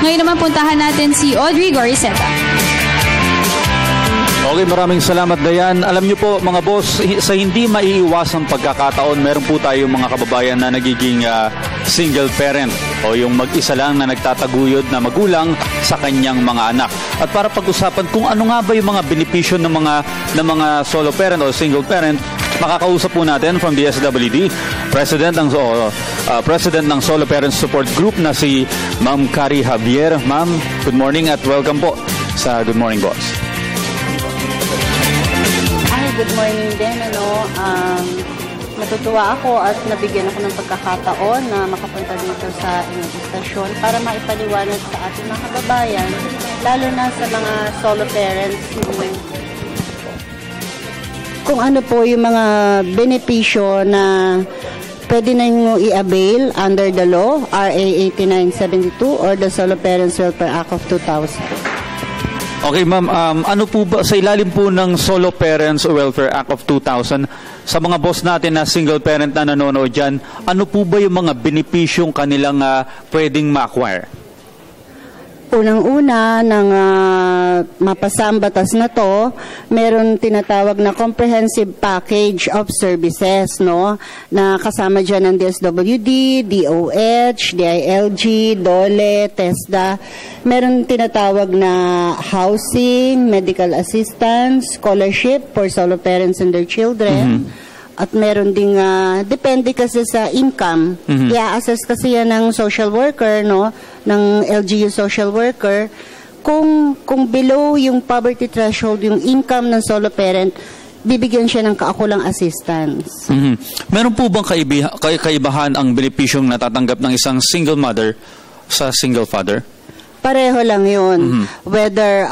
Ngayon naman puntahan natin si Audrey Goriseta. Okay, maraming salamat, Dayan. Alam niyo po, mga boss, sa hindi maiiwasang pagkakataon, meron po tayong mga kababayan na nagiging single parent o yung mag-isa lang na nagtataguyod na magulang sa kanyang mga anak. At para pag-usapan kung ano nga ba yung mga benepisyo ng mga solo parent o single parent, makakausap po natin from the SWD, President ng Solo Parents Support Group na si Ma'am Carrie Javier. Ma'am, good morning at welcome po sa Good Morning Boss. Good morning din. Natutuwa ako at nabigyan ako ng pagkakataon na makapunta dito sa inyong istasyon para maipaliwanag sa ating mga kababayan, lalo na sa mga solo parents, kung ano po yung mga benepisyo na pwede na nyo i-avail under the law, RA 8972 or the Solo Parents Welfare Act of 2000. Okay, ma'am, ano po ba, sa ilalim po ng Solo Parents Welfare Act of 2000, sa mga boss natin na single parent na nanonood dyan, ano po ba yung mga benepisyong kanilang pwedeng ma-acquire? Unang-una, ng mapasang batas na to, meron tinatawag na comprehensive package of services, no? Na kasama dyan ng DSWD, DOH, DILG, DOLE, TESDA. Meron tinatawag na housing, medical assistance, scholarship for solo parents and their children. At meron ding, depende kasi sa income. I-assess kasi yan ng social worker, no? Ng LGU social worker. Kung below yung poverty threshold, yung income ng solo parent, bibigyan siya ng kaukulang assistance. Meron po bang kaibahan ang benepisyong natatanggap ng isang single mother sa single father? Pareho lang yun. Whether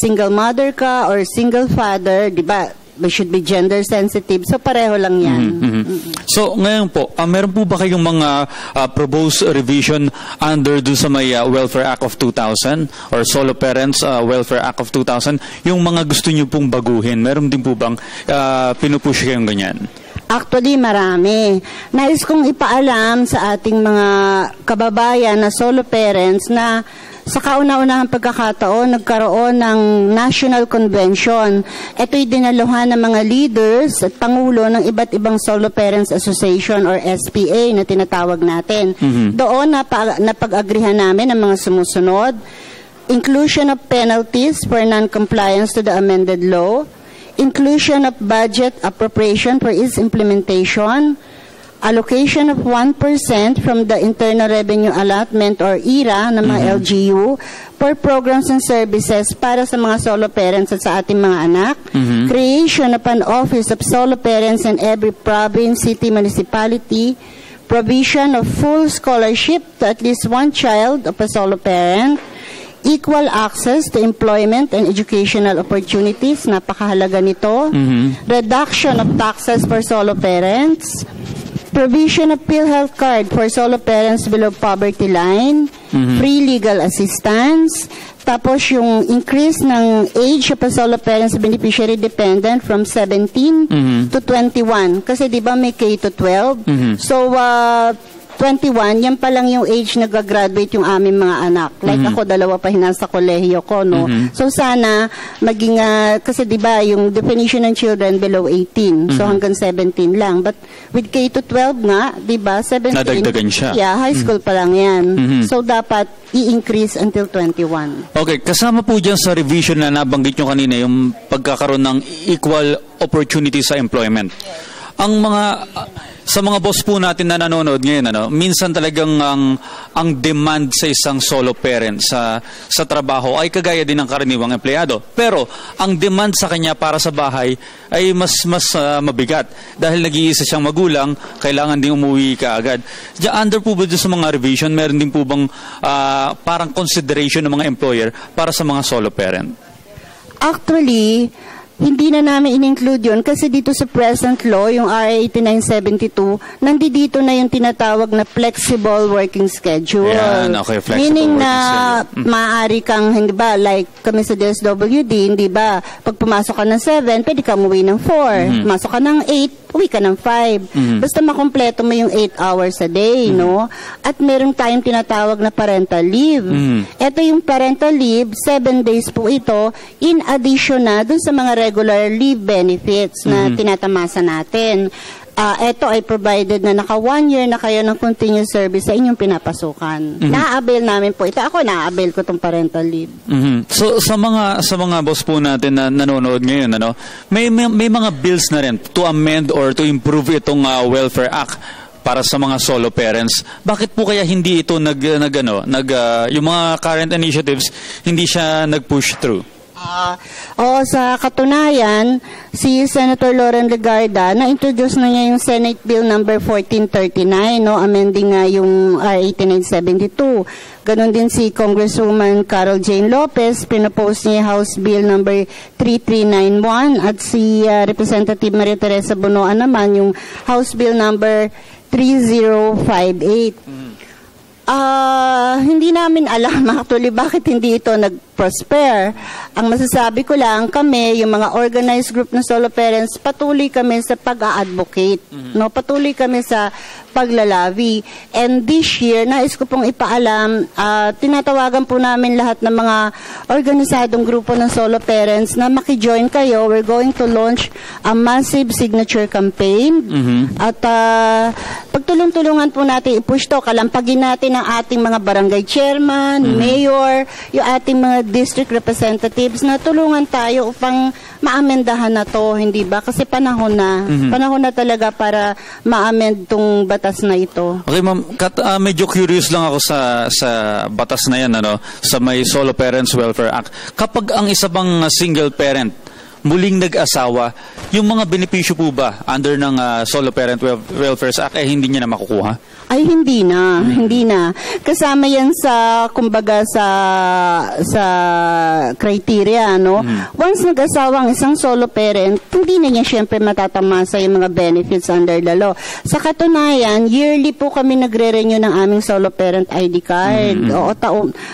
single mother ka or single father, di ba? We should be gender sensitive. So, pareho lang yan. So, ngayon po, meron po ba kayong mga proposed revision under dun sa may Welfare Act of 2000 or Solo Parents Welfare Act of 2000? Yung mga gusto nyo pong baguhin, meron din po bang pinupush kayong ganyan? Actually, marami. Nais kong ipaalam sa ating mga kababayan na solo parents na sa kauna-unahang pagkakataon, nagkaroon ng National Convention. Ito'y dinaluhan ng mga leaders at pangulo ng iba't ibang Solo Parents Association or SPA na tinatawag natin. Doon napag-agrihan namin ang mga sumusunod. Inclusion of penalties for non-compliance to the amended law. Inclusion of budget appropriation for its implementation. Allocation of 1% from the Internal Revenue Allotment or IRA ng mga LGU for programs and services para sa mga solo parents at sa ating mga anak. Creation of an Office of Solo Parents in every province, city, municipality. Provision of full scholarship to at least one child of a solo parent. Equal access to employment and educational opportunities. Napakahalaga nito. Reduction of taxes for solo parents. Provision of PhilHealth card for solo parents below poverty line, free legal assistance, tapos yung increase ng age of a solo parents beneficiary dependent from 17 to 21. Kasi di ba may K to 12? So, 21, yan pa lang yung age na gagraduate yung aming mga anak. Like ako, dalawa pa hinasa kolehiyo ko, no? So sana, maging, kasi di ba yung definition ng children below 18. So hanggang 17 lang. But with K to 12 nga, di ba, 17. Nadagdagan siya. Yeah, high school pa lang yan. So dapat i-increase until 21. Okay, kasama po dyan sa revision na nabanggit nyo kanina, yung pagkakaroon ng equal opportunity sa employment. Ang mga sa mga boss po natin na nanonood ngayon, minsan talagang ang demand sa isang solo parent sa trabaho ay kagaya din ng karaniwang empleyado. Pero ang demand sa kanya para sa bahay ay mas mabigat dahil nag-iisa siyang magulang, kailangan din umuwi kaagad. Under po ba sa mga revision, meron din po bang parang consideration ng mga employer para sa mga solo parent? Actually, hindi na namin in-include yun kasi dito sa present law, yung RA 8972, nandito na yung tinatawag na flexible working schedule. Ayan, okay, flexible Meaning working na schedule. maaari kang, hindi ba, like kami sa DSWD, hindi ba, pag pumasok ka ng 7, pwede ka umuwi ng 4. Pumasok ka ng 8, uwi ka ng 5. Basta makumpleto mo yung 8 hours a day, no? At merong tayong tinatawag na parental leave. Ito yung parental leave, 7 days po ito, in addition na dun sa mga regular leave benefits na tinatamasa natin. Ito ay provided na naka 1 year na kayo ng continuous service sa inyong pinapasukan. Na-avail namin po ito. Ako, na-avail ko itong parental leave. So sa mga boss po natin na nanonood ngayon, ano, may mga bills na rin to amend or to improve itong Welfare Act para sa mga solo parents. Bakit po kaya hindi ito yung mga current initiatives hindi siya nag-push through? Sa katunayan, si Senator Lauren Legarda, na-introduce na niya yung Senate Bill number 1439, no, amending nga yung RA 8972. Ganon din si Congresswoman Carol Jane Lopez, pinopose niya House Bill number 3391 at si Representative Maria Teresa Bonoan naman yung House Bill number 3058. Hindi namin alam actually bakit hindi ito nag-prosper. Ang masasabi ko lang, kami, yung mga organized group ng solo parents, patuloy kami sa pag-a-advocate. No? Patuloy kami sa paglalabi. And this year, nais ko pong ipaalam, tinatawagan po namin lahat ng mga organisadong grupo ng solo parents na makijoin kayo. We're going to launch a massive signature campaign. At pagtulong-tulungan po natin i-push to, kalampagin natin ang ating mga barangay chairman, mayor, yung ating mga district representatives na tulungan tayo upang maamendahan na to, hindi ba? Kasi panahon na. Panahon na talaga para ma-amend tong batas na ito. Okay, ma'am, medyo curious lang ako sa batas na yan, ano, sa may Solo Parents Welfare Act. Kapag ang isa bang single parent muling nag-asawa, yung mga benepisyo po ba under ng Solo Parent Welfare Act ay hindi niya na makukuha? Ay, hindi na. Hindi na. Kasama yan sa, kumbaga, sa criteria, no? Once nag-asawa ang isang solo parent, hindi na niya syempre matatamasa yung mga benefits under the law. Sa katunayan, yearly po kami nagre-renew ng aming solo parent ID card. Oo,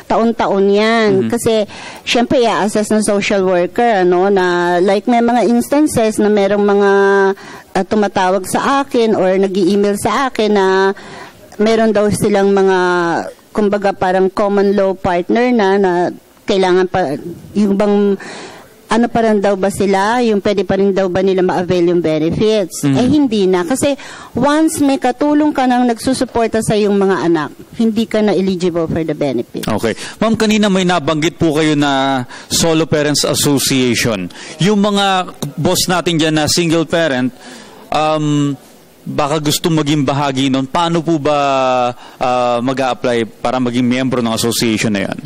taon-taon yan. Kasi, syempre, i-assess ng social worker, ano, na like may mga instances na merong mga tumatawag sa akin or nag-i-email sa akin na meron daw silang mga, kumbaga parang common law partner na kailangan pa, yung bang, ano pa rin daw ba sila, yung pwede pa rin daw ba nila ma-avail yung benefits? Eh hindi na. Kasi once may katulong ka nang nagsusuporta sa iyong mga anak, hindi ka na eligible for the benefits. Okay. Ma'am, kanina may nabanggit po kayo na Solo Parents Association. Yung mga boss natin dyan na single parent, baka gusto maging bahagi nun, paano po ba mag-a-apply para maging miyembro ng association na yan?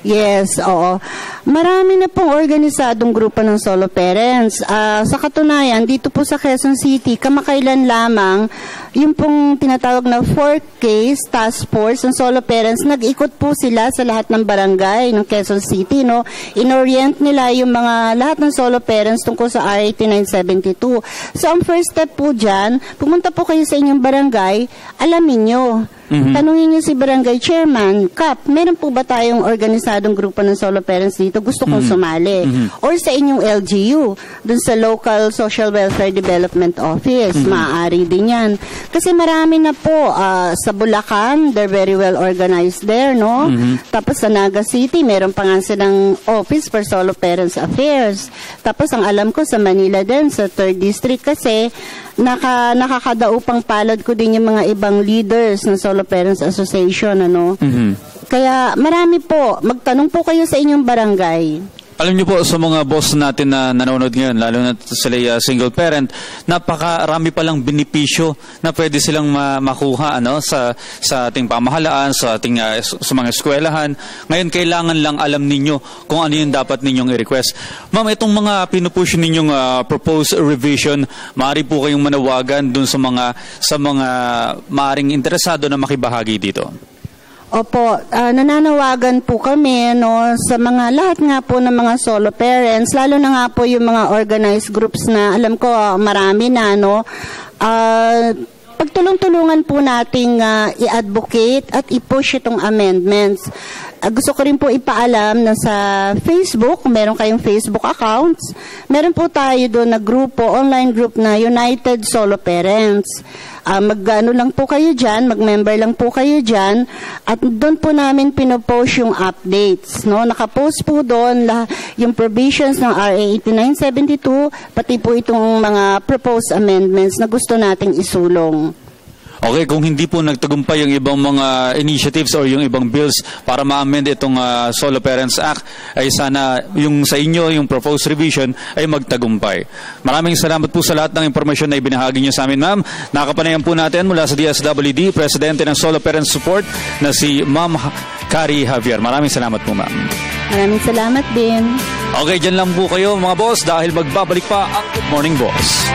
Yes, oo. Marami na pong organisadong grupo ng solo parents. Sa katunayan, dito po sa Quezon City, kamakailan lamang, yung pong tinatawag na 4Ks Task Force ng solo parents, nag-ikot po sila sa lahat ng barangay ng Quezon City, no? In-orient nila yung mga lahat ng solo parents tungkol sa RA 8972. So, ang first step po dyan, pumunta po kayo sa inyong barangay, alamin nyo. Tanungin niyo si barangay chairman, Kap, meron po ba tayong organisadong grupo ng solo parents dito? Gusto kong sumali. Or sa inyong LGU, dun sa Local Social Welfare Development Office, maaari din yan. Kasi marami na po, sa Bulacan, they're very well organized there, no? Tapos sa Naga City, meron pa nga silang Office for Solo Parents Affairs. Tapos ang alam ko sa Manila din, sa 3rd District kasi, nakakadaupang palad ko din yung mga ibang leaders ng Solo Parents Association, ano? Kaya marami po, magtanong po kayo sa inyong barangay. Alam niyo po, sa mga boss natin na nanonood ngayon, lalo na sila single parent, napakarami palang benepisyo na pwede silang makuha, ano, sa ating pamahalaan, sa ating sa mga eskwelahan. Ngayon, kailangan lang alam ninyo kung ano yung dapat ninyong i-request. Ma'am, itong mga pinupush ninyong proposed revision, maaari po kayong manawagan dun sa mga maaring interesado na makibahagi dito. Opo, nananawagan po kami sa mga lahat nga po ng mga solo parents, lalo na nga po yung mga organized groups na alam ko marami na pagtulong-tulungan po nating i-advocate at i-push itong amendments. Gusto ko rin po ipaalam na sa Facebook, meron kayong Facebook accounts, meron po tayo doon na grupo, online group na United Solo Parents. Mag-ano lang po kayo dyan, mag-member lang po kayo dyan, at doon po namin pinopost yung updates. Nakapost po doon yung provisions ng RA 8972, pati po itong mga proposed amendments na gusto nating isulong. Okay, kung hindi po nagtagumpay yung ibang mga initiatives or yung ibang bills para ma-amend itong Solo Parents Act, ay sana yung sa inyo, yung proposed revision, ay magtagumpay. Maraming salamat po sa lahat ng impormasyon na ibinahagi niyo sa amin, ma'am. Nakapanayan po natin mula sa DSWD, Presidente ng Solo Parents Support, na si Ma'am Carrie Javier. Maraming salamat po, ma'am. Maraming salamat din. Okay, dyan lang po kayo mga boss dahil magbabalik pa ang Good Morning Boss.